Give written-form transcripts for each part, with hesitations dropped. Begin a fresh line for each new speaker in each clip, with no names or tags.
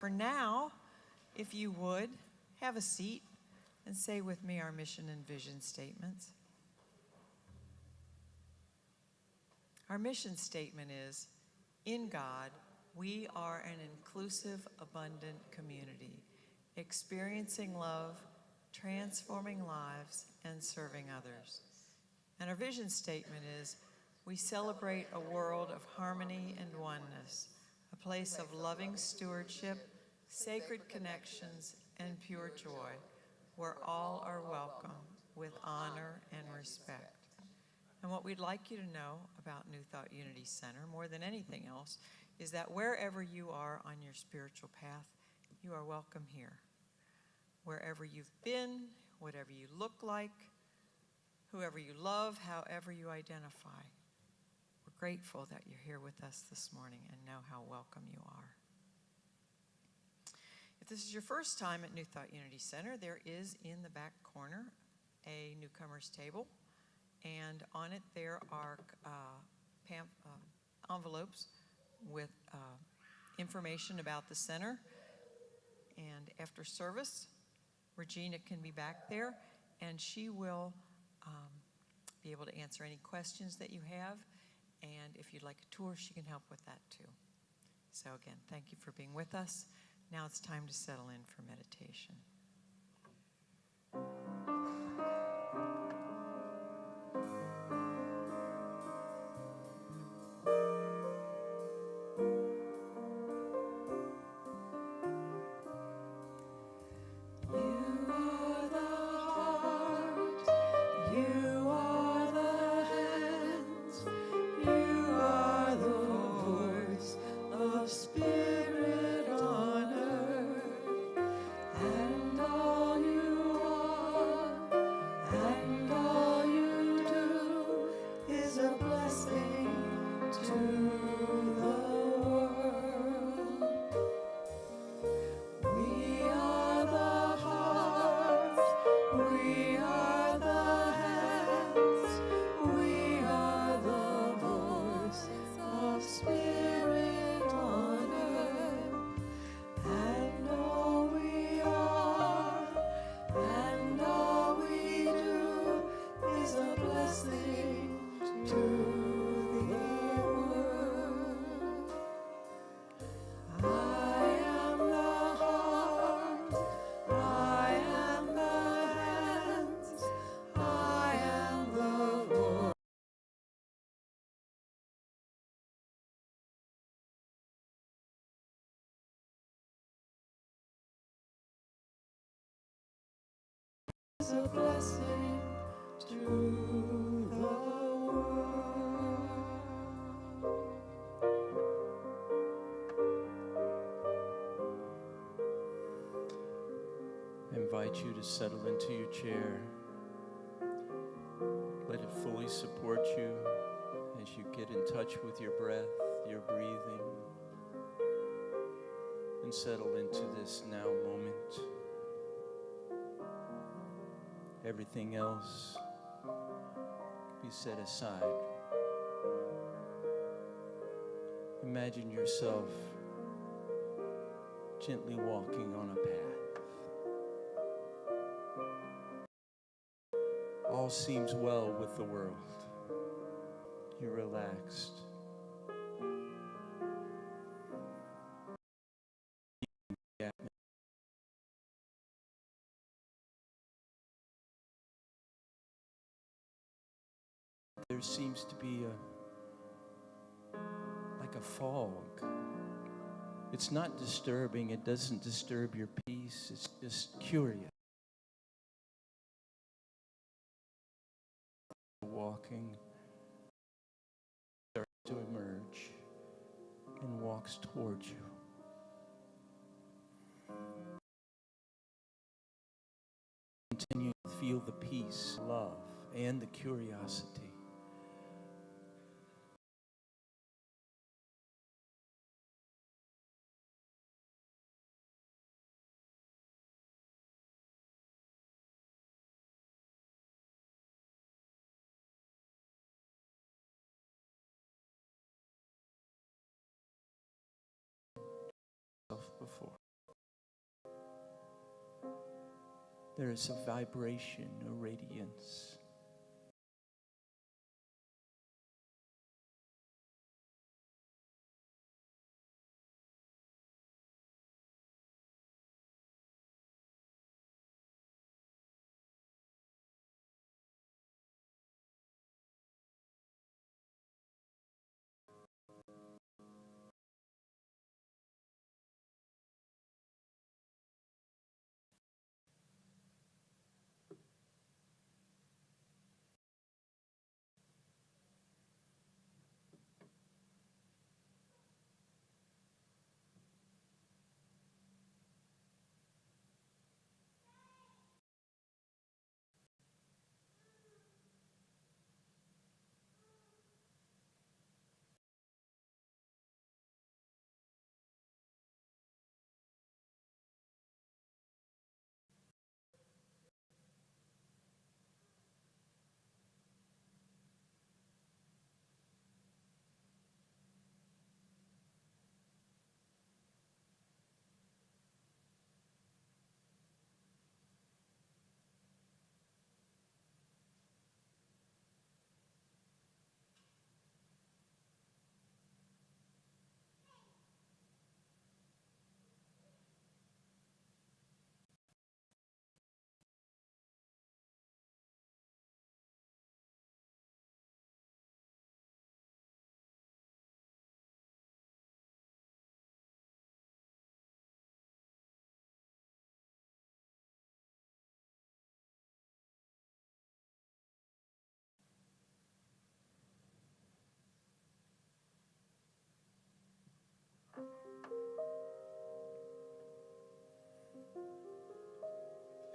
For now, if you would, have a seat and say with me our mission and vision statements. Our mission statement is, in God, we are an inclusive, abundant community, experiencing love, transforming lives, and serving others. And our vision statement is, we celebrate a world of harmony and oneness, a place of loving stewardship, sacred connections, and pure joy, where all are welcome with honor and respect. And what we'd like you to know about New Thought Unity Center, more than anything else, is that wherever you are on your spiritual path, you are welcome here. Wherever you've been, whatever you look like, whoever you love, however you identify, we're grateful that you're here with us this morning and know how welcome you are. If this is your first time at New Thought Unity Center, there is in the back corner a newcomer's table, and on it there are envelopes with information about the center. And after service, Regina can be back there, and she will be able to answer any questions that you have. And if you'd like a tour, she can help with that too. So again, thank you for being with us. Now it's time to settle in for meditation. A blessing to the world.
I invite you to settle into your chair. Let it fully support you as you get in touch with your breath, your breathing, and settle into this now moment. Everything else be set aside. Imagine yourself gently walking on a path. All seems well with the world. You're relaxed. There seems to be like a fog. It's not disturbing. It doesn't disturb your peace. It's just curious. Walking starts to emerge and walks towards you. Continue to feel the peace, love, and the curiosity. Before. there is a vibration, a radiance.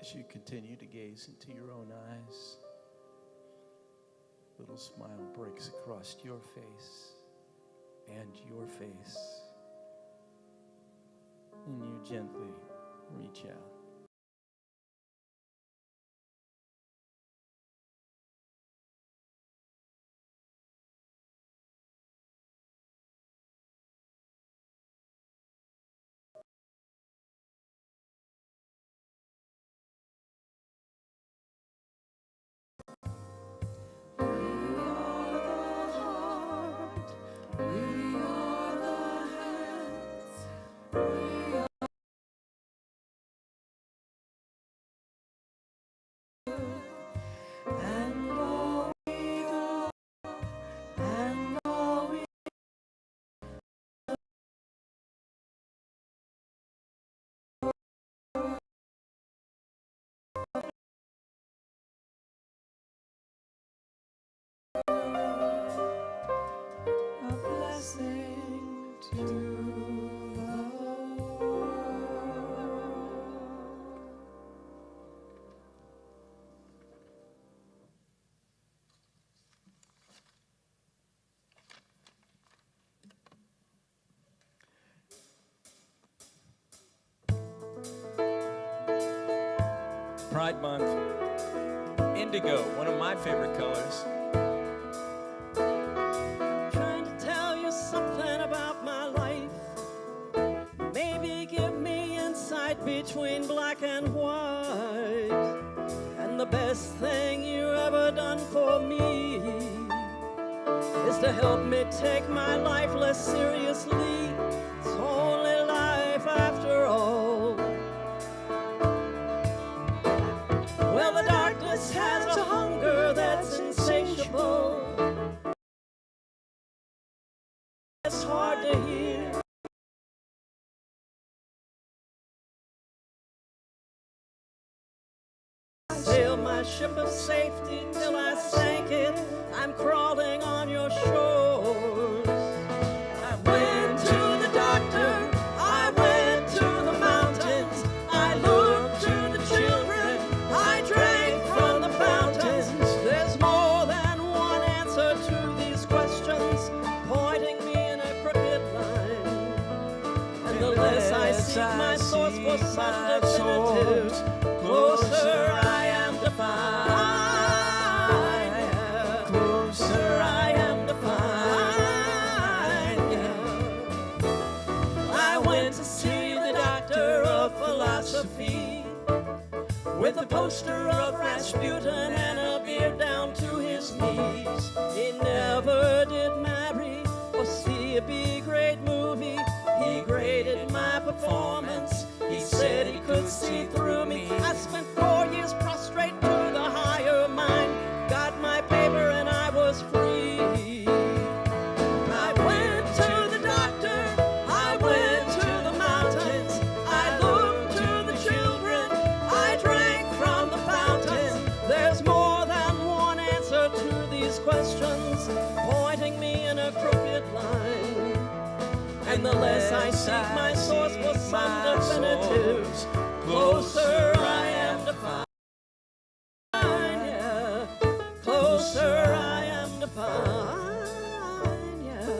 As you continue to gaze into your own eyes, a little smile breaks across your face and your face. And you gently reach out. Pride Month, indigo, one of my favorite colors.
I'm trying to tell you something about my life. Maybe give me insight between black and white. And the best thing you ever done for me is to help me take my life less seriously. It's only life after all. Well, the darkness has a hunger that's insatiable. It's hard to hear. Sail my ship of safety till I sank it. I'm crawling on your shores. I went to the doctor. I went to the mountains. I looked to the children. I drank from the fountains. There's more than one answer to these questions, pointing me in a crooked line. And the less I seek my source for some definitive, closer I am to find. Closer I am to find. I went to see the doctor of philosophy. with a poster of Rasputin and a beard down to his knees. He never did marry or see a B-grade movie. He graded my performance. He said he could see through me. I spent 4 years prostrate to the higher mind. Got my paper and I was free. I went to the doctor. I went to the mountains. I looked to the children. I drank from the fountain. There's more than one answer to these questions, pointing me in a crooked line. And the less I seek my source for some definitives, closer I am to find. Yeah, closer I am to find. Yeah.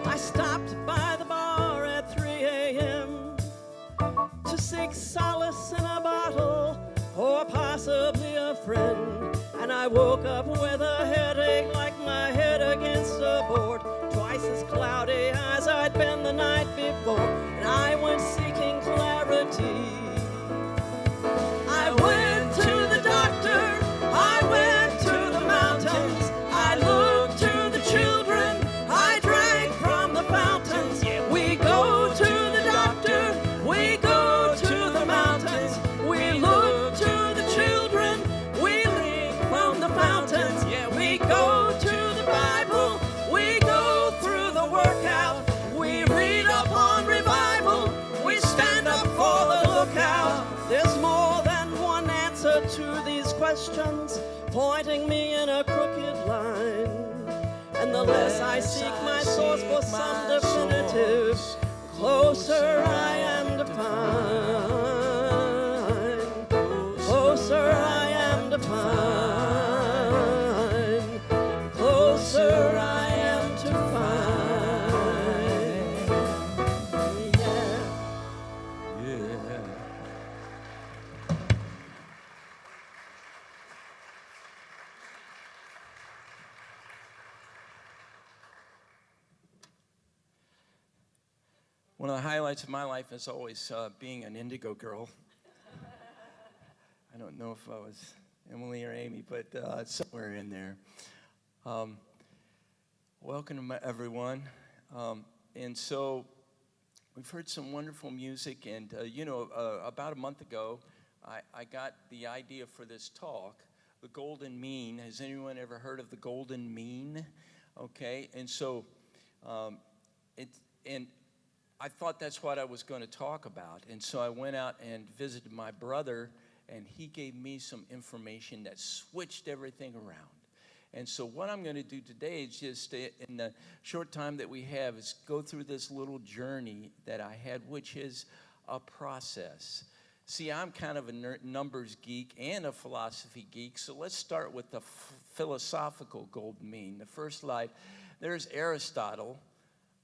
I stopped by the bar at 3 a.m. to seek solace in a bottle or possibly a friend. And I woke up with a headache like my head against a board, twice as cloudy as I'd been the night before. And I went seeking clarity. I went to the doctor. I went to the mountains. I looked to the children. I drank from the fountains. We go to the doctor. We go to the mountains. We look to the children. We drink from the fountains. Yeah, we go to the Bible. We go through the workout. We read up on revival. We stand up for the lookout. There's more than one answer to these questions, pointing me in a crooked line. And the less I seek my source for some definitive, closer I am to find. Closer I am to find. Closer I am to find. Yeah.
Yeah. One of the highlights of my life is always being an Indigo girl. I don't know if I was Emily or Amy, but somewhere in there. Welcome, everyone. And so we've heard some wonderful music, and about a month ago, I got the idea for this talk, the golden mean. Has anyone ever heard of the golden mean? Okay, and so and I thought that's what I was going to talk about, and so I went out and visited my brother, and he gave me some information that switched everything around. And so what I'm going to do today is just, in the short time that we have, is go through this little journey that I had, which is a process. See, I'm kind of a numbers geek and a philosophy geek, so let's start with the philosophical golden mean. The first slide, there's Aristotle,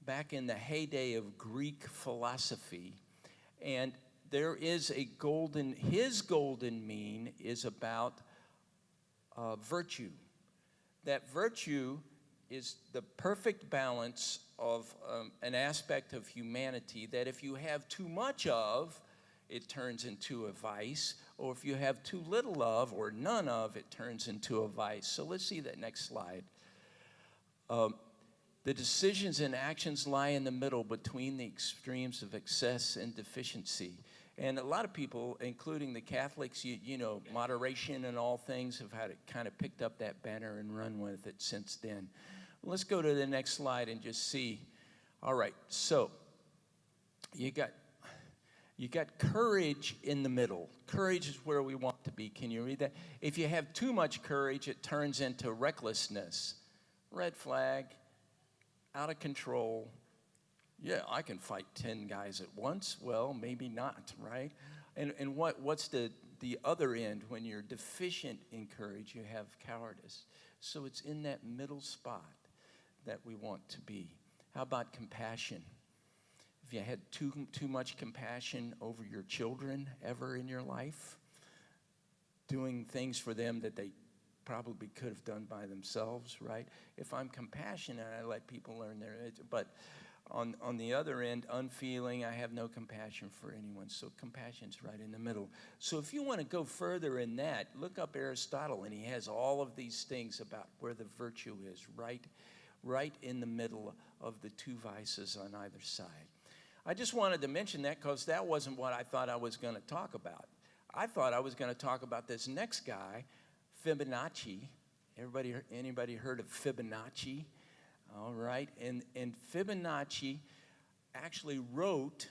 back in the heyday of Greek philosophy, and there is a his golden mean is about virtue. That virtue is the perfect balance of an aspect of humanity that if you have too much of, it turns into a vice, or if you have too little of or none of, it turns into a vice. So let's see that next slide. The decisions and actions lie in the middle between the extremes of excess and deficiency. And a lot of people, including the Catholics, you know, moderation and all things, have had it kind of picked up that banner and run with it since then. Let's go to the next slide and just see. All right, so you got courage in the middle. Courage is where we want to be. Can you read that? If you have too much courage, it turns into recklessness. Red flag, out of control. Yeah, I can fight 10 guys at once. Well, maybe not, right? And what's the other end? When you're deficient in courage, you have cowardice. So it's in that middle spot that we want to be. How about compassion? Have you had too much compassion over your children ever in your life? Doing things for them that they probably could have done by themselves, right? If I'm compassionate, I let people learn but on the other end, unfeeling, I have no compassion for anyone. So compassion's right in the middle. So if you want to go further in that, look up Aristotle, and he has all of these things about where the virtue is, right in the middle of the two vices on either side. I just wanted to mention that because that wasn't what I thought I was going to talk about. I thought I was going to talk about this next guy, Fibonacci. Anybody heard of Fibonacci? All right, and Fibonacci actually wrote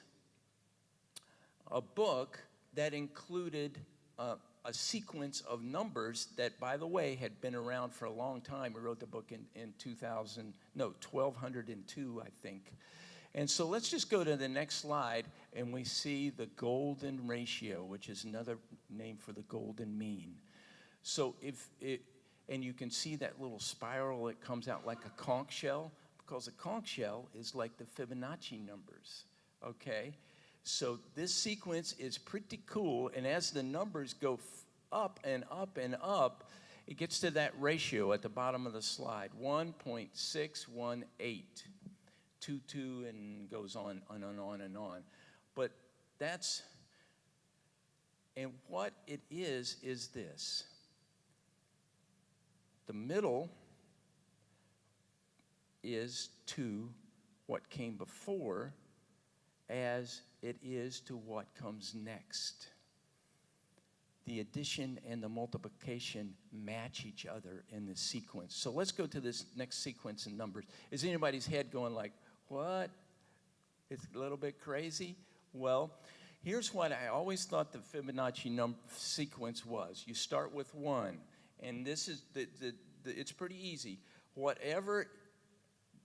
a book that included a sequence of numbers that, by the way, had been around for a long time. He wrote the book in 1202, I think. And so let's just go to the next slide, and we see the golden ratio, which is another name for the golden mean. So and you can see that little spiral that comes out like a conch shell, because a conch shell is like the Fibonacci numbers, okay? So this sequence is pretty cool, and as the numbers go up and up and up, it gets to that ratio at the bottom of the slide, 1.618, 22, and goes on and on and on. But and what it is this. The middle is to what came before as it is to what comes next. The addition and the multiplication match each other in this sequence. So let's go to this next sequence in numbers. Is anybody's head going like, what? It's a little bit crazy? Well, here's what I always thought the Fibonacci sequence was. You start with 1. And this is, it's pretty easy. Whatever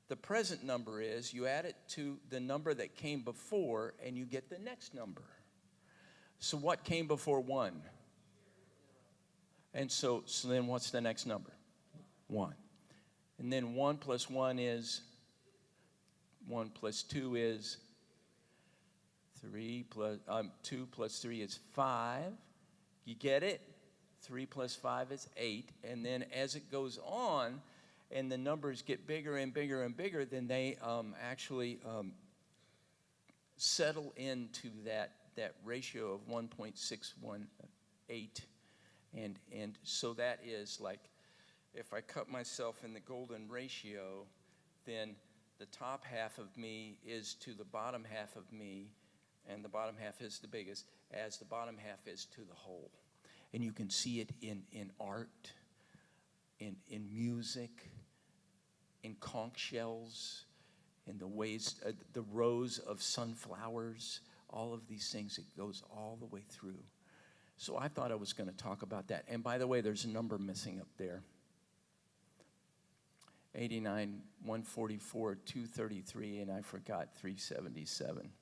the present number is, you add it to the number that came before, and you get the next number. So what came before 1? And so then what's the next number? 1. And then 1 plus 1 is, 1 plus 2 is 3 plus, 2 plus 3 is 5. You get it? 3 plus 5 is 8, and then as it goes on and the numbers get bigger and bigger and bigger, then they actually settle into that ratio of 1.618, and so that is like, if I cut myself in the golden ratio, then the top half of me is to the bottom half of me, and the bottom half is the biggest, as the bottom half is to the whole. And you can see it in art, in music, in conch shells, in the ways, the rows of sunflowers, all of these things. It goes all the way through. So I thought I was going to talk about that. And by the way, there's a number missing up there. 89, 144, 233, and I forgot 377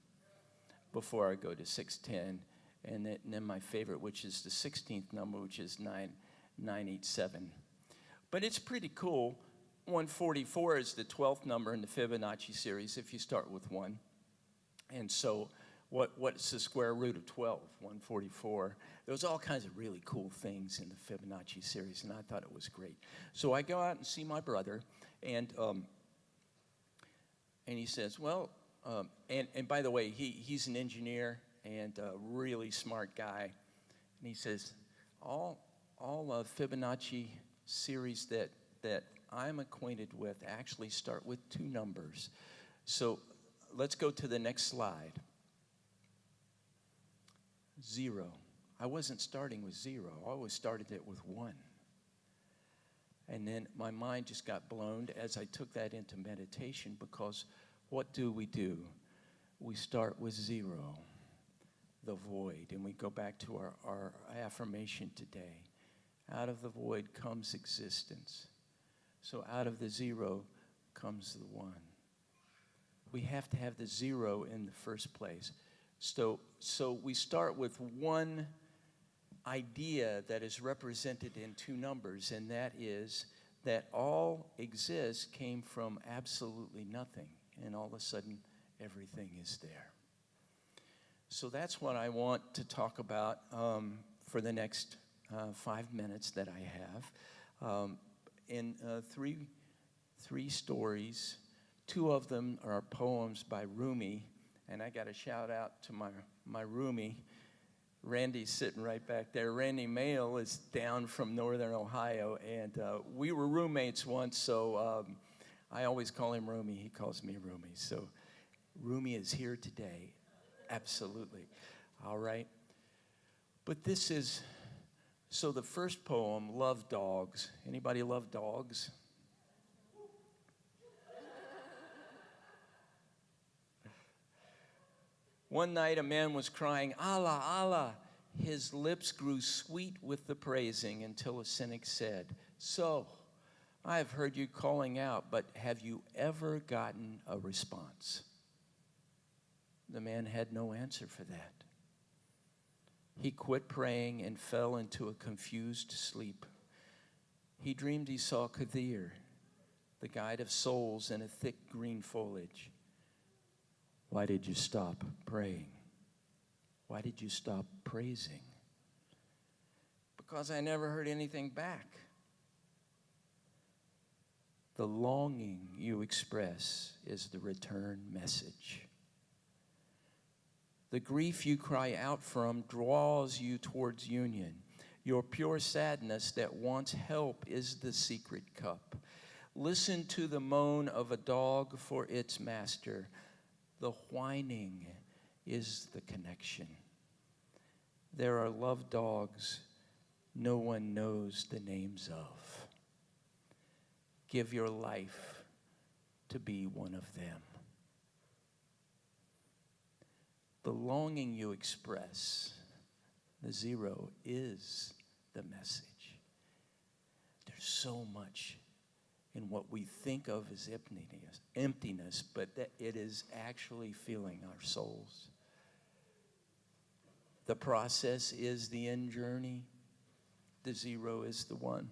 before I go to 610. And then my favorite, which is the 16th number, which is 987. But it's pretty cool. 144 is the 12th number in the Fibonacci series if you start with 1. And so what's the square root of 12? 144. There's all kinds of really cool things in the Fibonacci series, and I thought it was great. So I go out and see my brother, and he says, well, and by the way, he's an engineer and a really smart guy. And he says, all of Fibonacci series that I'm acquainted with actually start with 2 numbers. So let's go to the next slide. 0. I wasn't starting with 0. I always started it with 1. And then my mind just got blown as I took that into meditation, because what do? We start with 0. The void, and we go back to our affirmation today. Out of the void comes existence. So out of the 0 comes the 1. We have to have the 0 in the first place. So we start with one idea that is represented in 2 numbers, and that is that all exists came from absolutely nothing, and all of a sudden everything is there. So that's what I want to talk about for the next 5 minutes that I have. in three stories. Two of them are poems by Rumi, and I got a shout out to my Rumi. Randy's sitting right back there. Randy Mail is down from Northern Ohio, and we were roommates once, so I always call him Rumi. He calls me Rumi. So Rumi is here today. Absolutely. All right. But this is, so the first poem, Love Dogs. Anybody love dogs? One night a man was crying, Allah, Allah. His lips grew sweet with the praising until a cynic said, so, I have heard you calling out, but have you ever gotten a response? The man had no answer for that. He quit praying and fell into a confused sleep. He dreamed he saw Kisor, the guide of souls in a thick green foliage. Why did you stop praying? Why did you stop praising? Because I never heard anything back. The longing you express is the return message. The grief you cry out from draws you towards union. Your pure sadness that wants help is the secret cup. Listen to the moan of a dog for its master. The whining is the connection. There are love dogs no one knows the names of. Give your life to be one of them. The longing you express, the zero, is the message. There's so much in what we think of as emptiness, but that it is actually filling our souls. The process is the end journey. The zero is the one.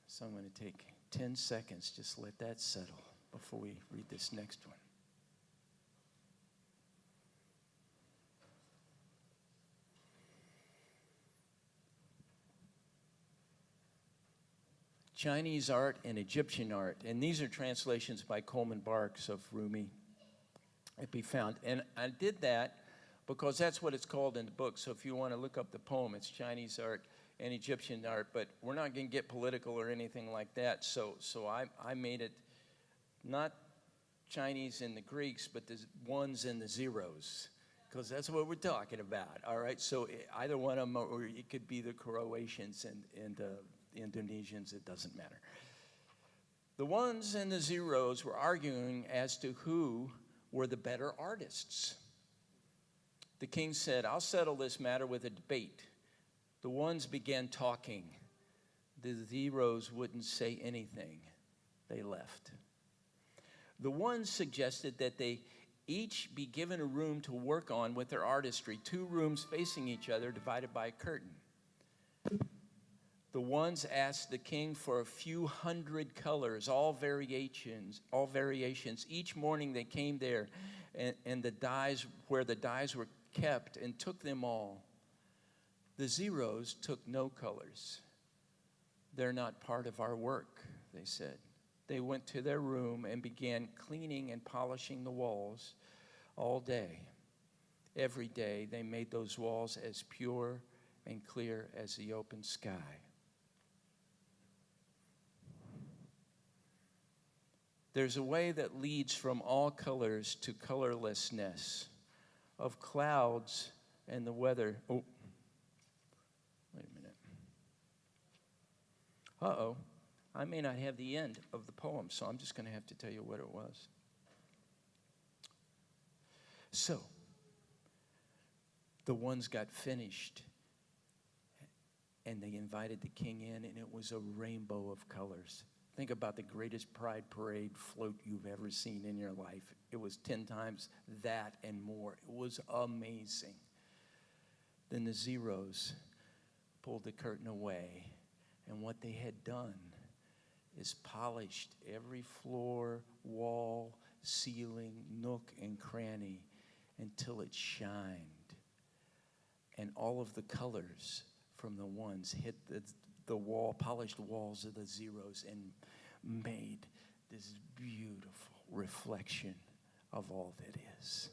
So I'm going to take 10 seconds, just let that settle before we read this next one. Chinese art and Egyptian art. And these are translations by Coleman Barks of Rumi. It be found. And I did that because that's what it's called in the book. So if you want to look up the poem, it's Chinese art and Egyptian art. But we're not going to get political or anything like that. So I made it not Chinese and the Greeks, but the ones and the zeros, because that's what we're talking about. All right. So either one of them, or it could be the Croatians and the Indonesians, it doesn't matter. The ones and the zeros were arguing as to who were the better artists. The king said, I'll settle this matter with a debate. The ones began talking. The zeros wouldn't say anything. They left. The ones suggested that they each be given a room to work on with their artistry, 2 rooms facing each other, divided by a curtain. The ones asked the king for a few hundred colors, all variations. Each morning they came there and the dyes, where the dyes were kept, and took them all. The zeros took no colors. They're not part of our work, they said. They went to their room and began cleaning and polishing the walls all day. Every day they made those walls as pure and clear as the open sky. There's a way that leads from all colors to colorlessness, of clouds and the weather. Oh, wait a minute. Uh-oh. I may not have the end of the poem, so I'm just going to have to tell you what it was. So, the ones got finished, and they invited the king in, and it was a rainbow of colors. Think about the greatest pride parade float you've ever seen in your life. It was 10 times that and more. It was amazing. Then the zeros pulled the curtain away, and what they had done is polished every floor, wall, ceiling, nook, and cranny until it shined. And all of the colors from the ones hit the wall, polished walls of the zeros, and made this beautiful reflection of all that is.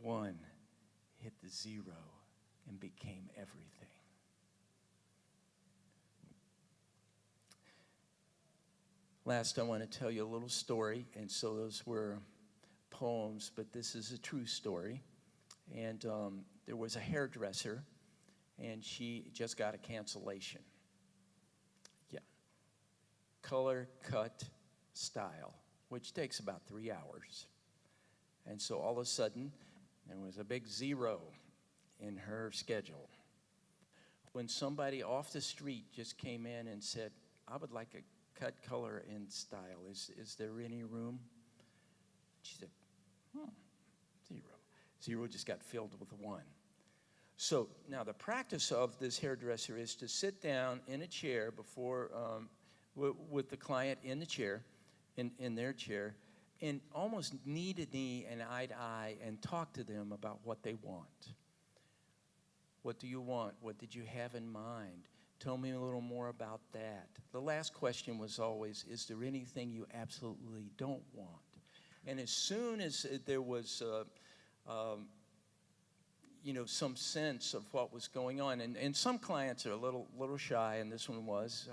One hit the zero and became everything. Last, I want to tell you a little story, and so those were poems, but this is a true story. And there was a hairdresser, and she just got a cancellation. Yeah. Color, cut, style, which takes about 3 hours. And so all of a sudden, there was a big zero in her schedule. When somebody off the street just came in and said, I would like a cut, color, and style. Is there any room? She said, zero. Zero just got filled with 1. So now the practice of this hairdresser is to sit down in a chair before, with the client in the chair, in their chair, and almost knee to knee and eye to eye and talk to them about what they want. What do you want? What did you have in mind? Tell me a little more about that. The last question was always, is there anything you absolutely don't want? And as soon as there was, some sense of what was going on, and some clients are a little shy, and this one was,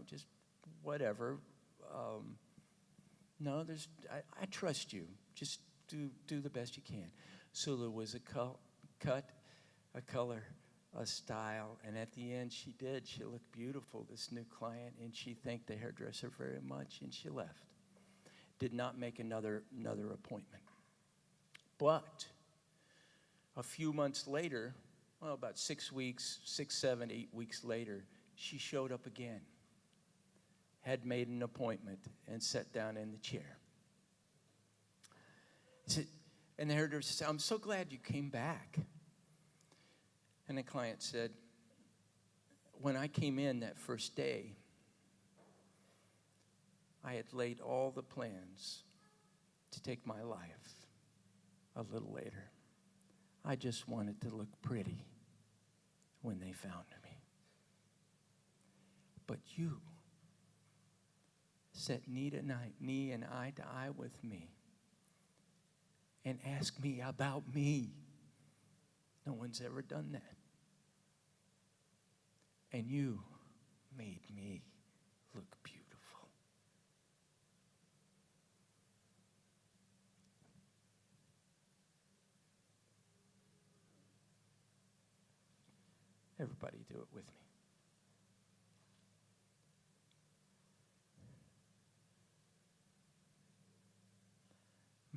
just whatever. No, I trust you. Just do the best you can. So there was a cut, a color, a style, and at the end she did. She looked beautiful, this new client, and she thanked the hairdresser very much, and she left. Did not make another appointment. But a few months later, well, about 6 weeks, 6, 7, 8 weeks later, she showed up again, had made an appointment, and sat down in the chair. And the hairdresser said, I'm so glad you came back. And the client said, when I came in that first day, I had laid all the plans to take my life a little later. I just wanted to look pretty when they found me. But you sat knee and eye to eye with me and asked me about me. No one's ever done that. And you made me look beautiful. Everybody do it with me.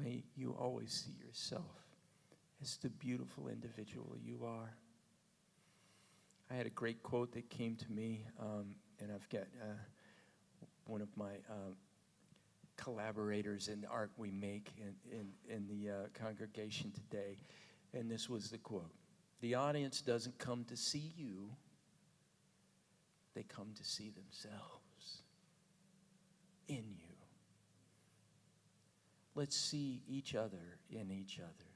May you always see yourself as the beautiful individual you are. I had a great quote that came to me, and I've got one of my collaborators in the art we make in the congregation today, and this was the quote. The audience doesn't come to see you, they come to see themselves in you. Let's see each other in each other.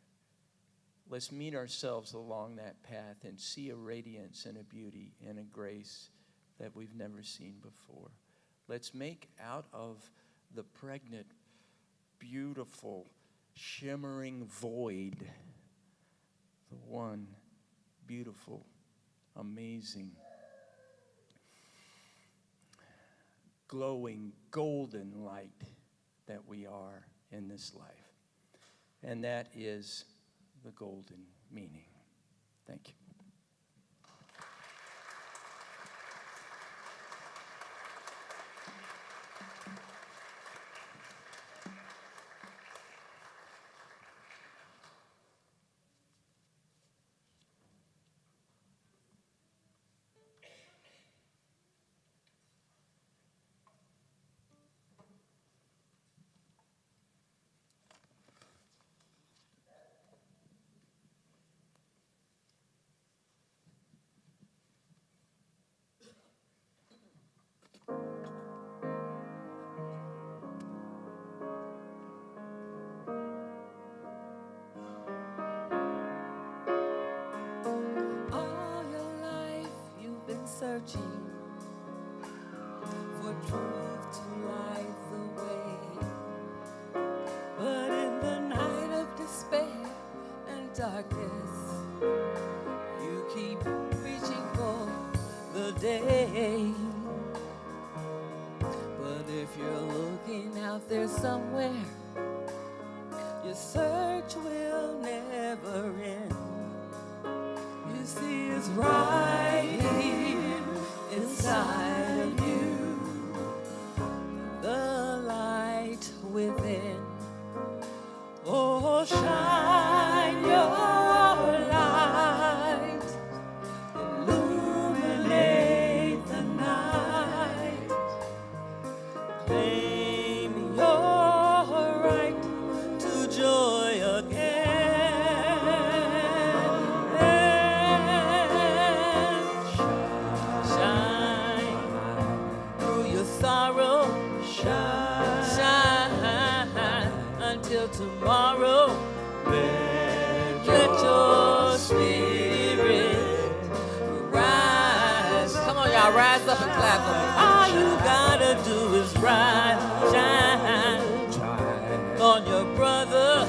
Let's meet ourselves along that path and see a radiance and a beauty and a grace that we've never seen before. Let's make out of the pregnant, beautiful, shimmering void the one beautiful, amazing, glowing, golden light that we are in this life. And that is the golden meaning. Thank you.
searching for truth to light the way. But in the night of despair and darkness, you keep reaching for the day. But if you're looking out there somewhere, your search will never end. You see, it's right here inside of you, the light within. Oh, shine your light, illuminate the night, claim your right to joy again. Shine through your sorrow, shine until tomorrow. Let your spirit rise. Come on, y'all, rise up and clap for me. All you gotta do is rise, shine on your brother,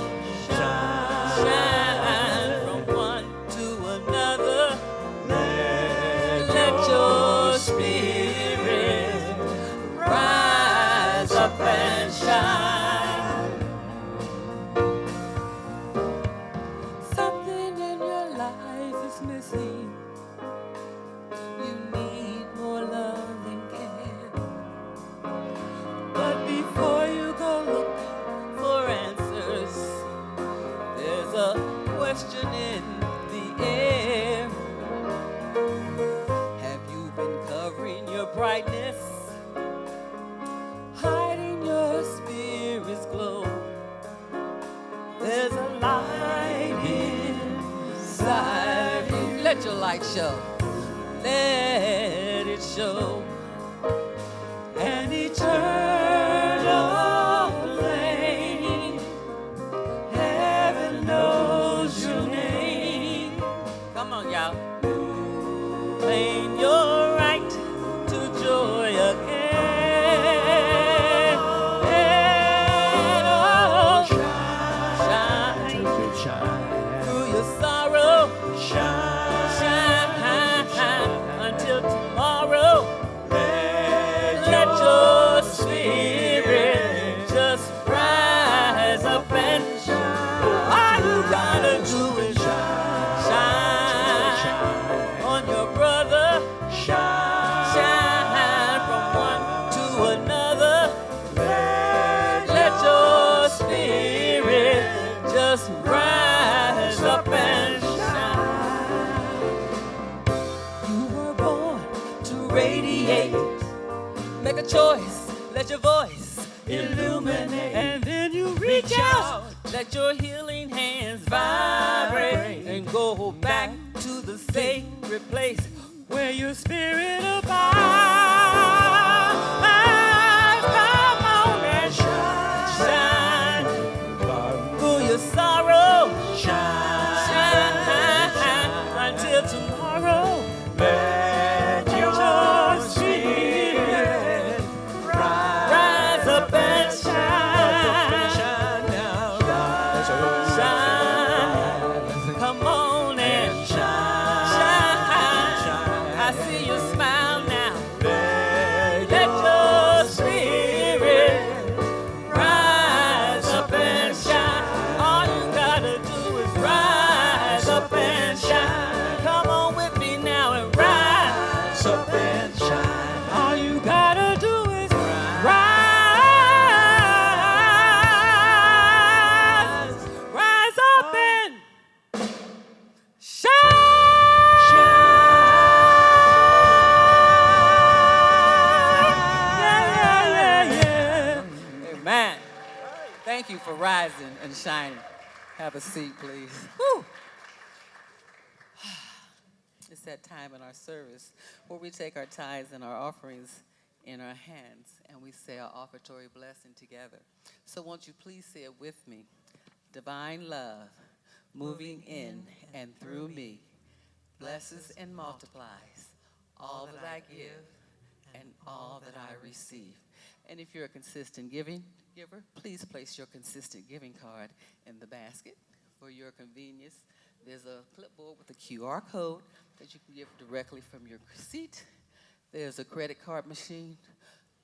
shine from one to another. Let your spirit rise up and shine. Something in your life is missing. You need more love than care. But before you go looking for answers, there's a question in the air. Have you been covering your brightness, hiding your spirit's glow? There's a light inside of you. Let your light show. Let it show. An eternal flame. Heaven knows your name. Come on, y'all. Claim your right to joy again. And oh, shine through your sorrow, shine until tomorrow. Let your spirit just rise up and shine. All you gotta do is shine on your brother, shine from one to another. Let your spirit just rise up and shine. You were born to radiate. Make a choice, let your voice illuminate. And then you reach out, let your healing hands vibrate. And go back to the sacred place where your spirit abides. Come on and shine through your sorrow, shine until tomorrow. Let your spirit rise up and shine now. Shine, come on and shine. I see you smile now. Let your spirit rise up and shine. All you gotta do is rise up and shine. Come on with me now and rise up and shine. All you gotta do is rise up and shine. Yeah. Amen. Thank you for rising and shining. Have a seat, please. Whew. It's that time in our service where we take our tithes and our offerings in our hands and we say our offertory blessing together. So won't you please say it with me? Divine love moving in and through me blesses and multiplies all that I give, and all that I receive. And if you're a consistent giver, please place your consistent giving card in the basket for your convenience. There's a clipboard with a QR code that you can give directly from your receipt. There's a credit card machine.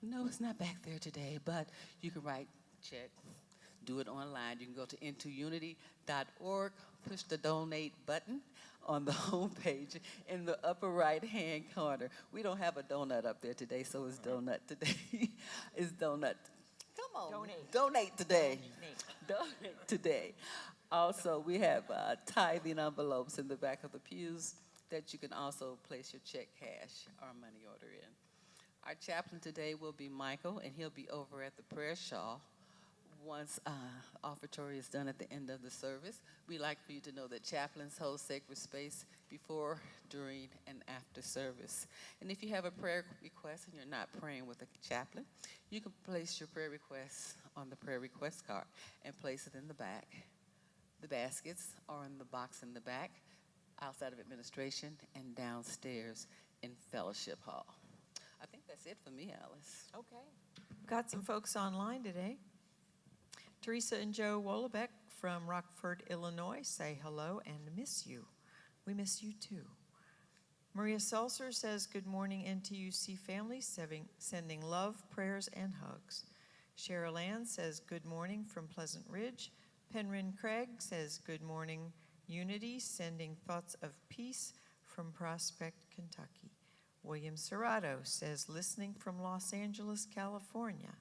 No, it's not back there today, but you can write check, do it online. You can go to intounity.org, push the donate button on the homepage in the upper right-hand corner. We don't have a donut up there today, so it's donut today. It's donut. Come on. Donate today. Donate today. Also, we have tithing envelopes in the back of the pews that you can also place your check, cash, or money order in. Our chaplain today will be Michael, and he'll be over at the prayer shawl once offertory is done at the end of the service. We'd like for you to know that chaplains hold sacred space before, during, and after service. And if you have a prayer request and you're not praying with a chaplain, you can place your prayer request on the prayer request card and place it in the back. The baskets are in the box in the back, outside of administration, and downstairs in Fellowship Hall. I think that's it for me, Alice.
Okay. Got some folks online today. Teresa and Joe Wolobeck from Rockford, Illinois say hello and miss you. We miss you too. Maria Seltzer says good morning NTUC family, sending love, prayers, and hugs. Cheryl Ann says good morning from Pleasant Ridge. Penryn Craig says good morning Unity, sending thoughts of peace from Prospect, Kentucky. William Serrato says listening from Los Angeles, California,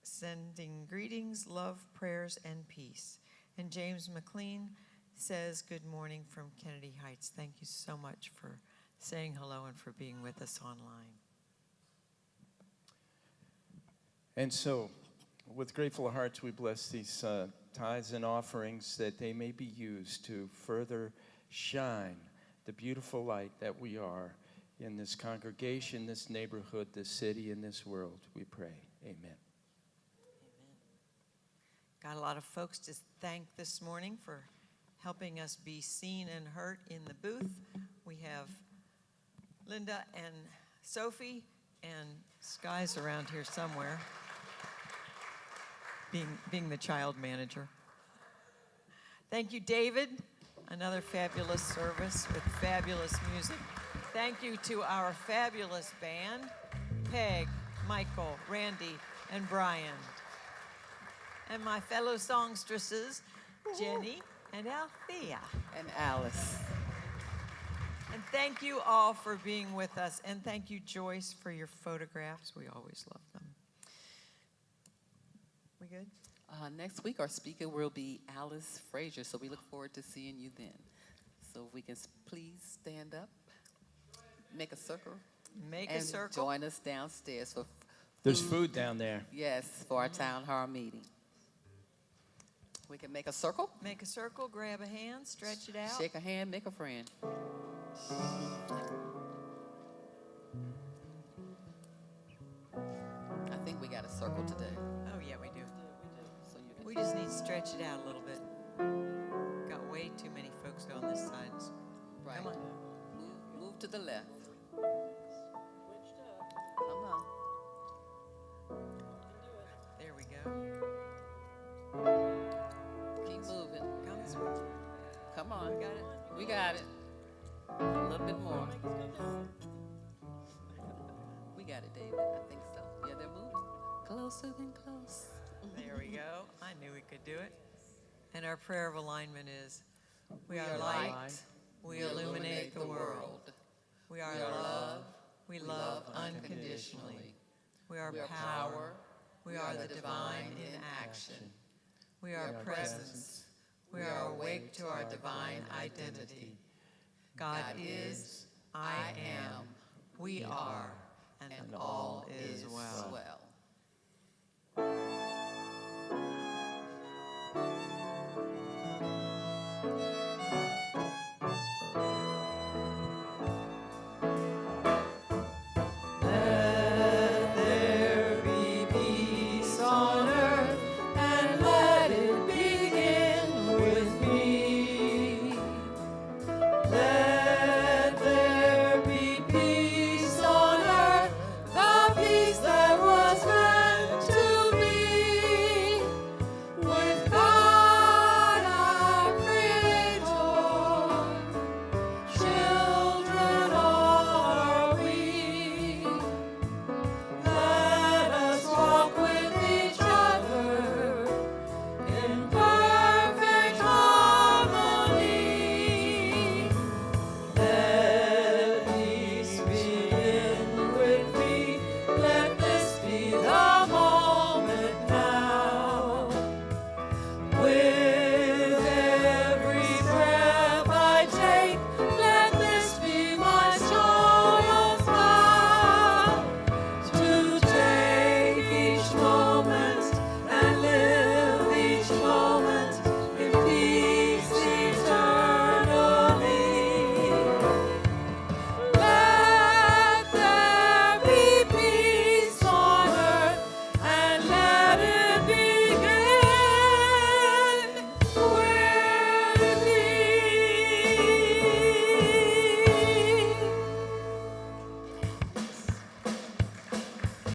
sending greetings, love, prayers, and peace. And James McLean says good morning from Kennedy Heights. Thank you so much for saying hello and for being with us online.
And so, with grateful hearts, we bless these tithes and offerings that they may be used to further shine the beautiful light that we are in this congregation, this neighborhood, this city, and this world. We pray. Amen.
Amen. Got a lot of folks to thank this morning for helping us be seen and heard in the booth. We have Linda and Sophie and Sky's around here somewhere, being the child manager. Thank you, David. Another fabulous service with fabulous music. Thank you to our fabulous band, Peg, Michael, Randy, and Brian. And my fellow songstresses, Jenny and Althea.
And Alice.
And thank you all for being with us. And thank you, Joyce, for your photographs. We always love them. We good?
Next week, our speaker will be Alice Frazier, so we look forward to seeing you then. So if we can please stand up, make a circle.
Make a circle.
Join us downstairs for
There's food down there.
Yes, for our town hall meeting. We can make a circle.
Make a circle, grab a hand, stretch it out.
Shake a hand, make a friend. I think we got a circle today.
Oh, yeah, we do.
So you can
We just need to stretch it out a little bit. Got way too many folks on this side.
right.
Come on.
Move to the left. Come on.
There we go.
Keep moving.
Come this way.
Come on.
We got it.
We got it. A little bit more. We got it, David. I think so. Yeah, they're moving. Closer than close.
There we go. I knew we could do it. And our prayer of alignment is, we are
light.
light. We illuminate the world. We are love. We love unconditionally. We are power. We are the divine in action. We are presence. We are awake to our divine identity. God is, I am, we are, and all is well.